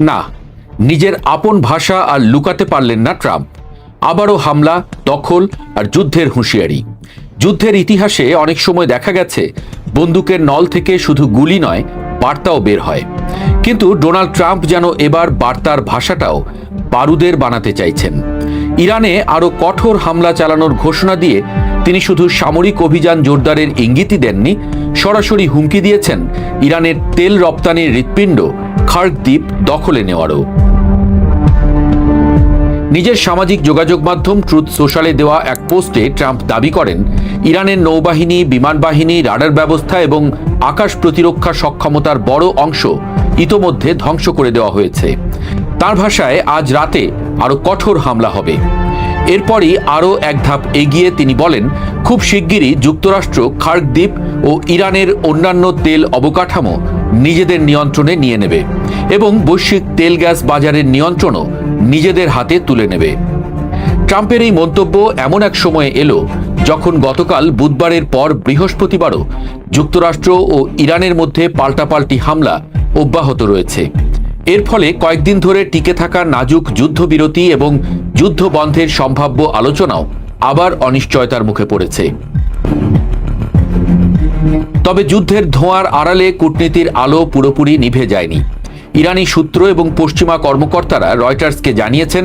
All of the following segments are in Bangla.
না, নিজের আপন ভাষা আর লুকাতে পারলেন না ট্রাম্প। আবারও হামলা, দখল আর যুদ্ধের হুঁশিয়ারি। যুদ্ধের ইতিহাসে অনেক সময় দেখা গেছে বন্দুকের নল থেকে শুধু গুলি নয়, বার্তাও বের হয়। কিন্তু ডোনাল্ড ট্রাম্প যেন এবার বার্তার ভাষাটাও বারুদের বানাতে চাইছেন। ইরানে আরও কঠোর হামলা চালানোর ঘোষণা দিয়ে তিনি শুধু সামরিক অভিযান জোরদারের ইঙ্গিতই দেননি, সরাসরি হুমকি দিয়েছেন ইরানের তেল রপ্তানির হৃৎপিণ্ড খার্ক দ্বীপ দখলে নেওয়ারও। নিজের সামাজিক যোগাযোগ মাধ্যম ট্রুথ সোশ্যালে দেওয়া এক পোস্টে ট্রাম্প দাবি করেন, ইরানের নৌবাহিনী, বিমান বাহিনী, রাডার ব্যবস্থা এবং আকাশ প্রতিরক্ষা সক্ষমতার বড় অংশ ইতোমধ্যে ধ্বংস করে দেওয়া হয়েছে। তার ভাষায়, আজ রাতে আরও কঠোর হামলা হবে। এরপরই আরও এক ধাপ এগিয়ে তিনি বলেন, খুব শিগগিরই যুক্তরাষ্ট্র খার্ক দ্বীপ ও ইরানের অন্যান্য তেল অবকাঠামো নিজেদের নিয়ন্ত্রণে নিয়ে নেবে এবং বৈশ্বিক তেল গ্যাস বাজারের নিয়ন্ত্রণও নিজেদের হাতে তুলে নেবে। ট্রাম্পের এই মন্তব্য এমন এক সময়ে এলো যখন গতকাল বুধবারের পর বৃহস্পতিবারও যুক্তরাষ্ট্র ও ইরানের মধ্যে পাল্টাপাল্টি হামলা অব্যাহত রয়েছে। এর ফলে কয়েকদিন ধরে টিকে থাকা নাজুক যুদ্ধবিরতি এবং যুদ্ধ বন্ধের সম্ভাব্য আলোচনাও আবার অনিশ্চয়তার মুখে পড়েছে। তবে যুদ্ধের ধোঁয়ার আড়ালে কূটনীতির আলো পুরোপুরি নিভে যায়নি। ইরানি সূত্র এবং পশ্চিমা কর্মকর্তারা রয়টার্সকে জানিয়েছেন,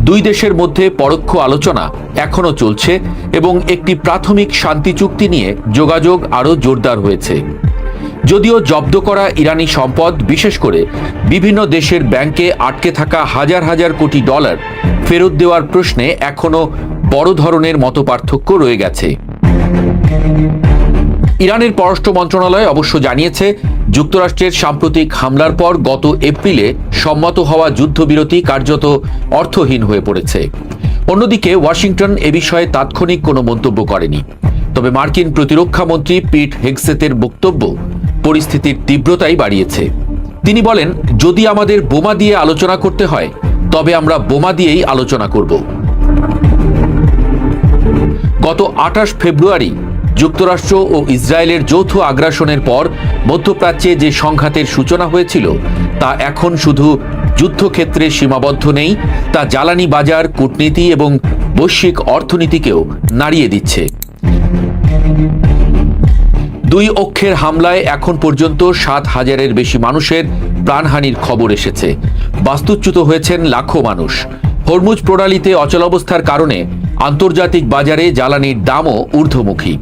দুই দেশের মধ্যে পরোক্ষ আলোচনা এখনও চলছে এবং একটি প্রাথমিক শান্তি চুক্তি নিয়ে যোগাযোগ আরও জোরদার হয়েছে। যদিও জব্দ করা ইরানি সম্পদ, বিশেষ করে বিভিন্ন দেশের ব্যাংকে আটকে থাকা হাজার হাজার কোটি ডলার ফেরত দেওয়ার প্রশ্নে এখনও বড় ধরনের মতপার্থক্য রয়ে গেছে। ইরানের পররাষ্ট্র মন্ত্রণালয় অবশ্য জানিয়েছে, যুক্তরাষ্ট্রের সাম্প্রতিক হামলার পর গত এপ্রিলে সম্মত হওয়া যুদ্ধবিরতি কার্যত অর্থহীন হয়ে পড়েছে। অন্যদিকে ওয়াশিংটন এ বিষয়ে তাৎক্ষণিক কোনো মন্তব্য করেনি। তবে মার্কিন প্রতিরক্ষা মন্ত্রী পিট হেগসেতের বক্তব্য পরিস্থিতির তীব্রতাই বাড়িয়েছে। তিনি বলেন, যদি আমাদের বোমা দিয়ে আলোচনা করতে হয় তবে আমরা বোমা দিয়েই আলোচনা করব। গত 28 ফেব্রুয়ারি যুক্তরাষ্ট্র ও ইসরায়েলের যৌথ আগ্রাসনের পর মধ্যপ্রাচ্যে যে সংঘাতের সূচনা হয়েছিল তা এখন শুধু যুদ্ধক্ষেত্রে সীমাবদ্ধ নেই, তা জ্বালানি বাজার, কূটনীতি এবং বৈশ্বিক অর্থনীতিকেও নাড়িয়ে দিচ্ছে। দুই অক্ষের হামলায় এখন পর্যন্ত 7,000-এর বেশি মানুষের প্রাণহানির খবর এসেছে। বাস্তুচ্যুত হয়েছেন লাখো মানুষ। হরমুজ প্রণালীতে অচলাবস্থার কারণে আন্তর্জাতিক বাজারে জ্বালানির দামও ঊর্ধ্বমুখী।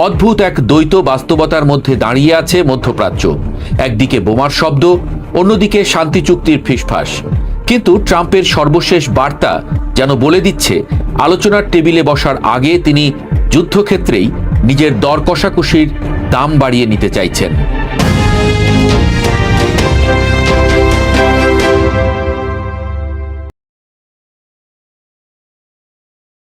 অদ্ভুত এক দ্বৈত বাস্তবতার মধ্যে দাঁড়িয়ে আছে মধ্যপ্রাচ্য। একদিকে বোমার শব্দ, অন্যদিকে শান্তি চুক্তির ফিসফাস। কিন্তু ট্রাম্পের সর্বশেষ বার্তা যেন বলে দিচ্ছে, আলোচনার টেবিলে বসার আগে তিনি যুদ্ধক্ষেত্রেই নিজের দর কষাকষির দাম বাড়িয়ে নিতে চাইছেন।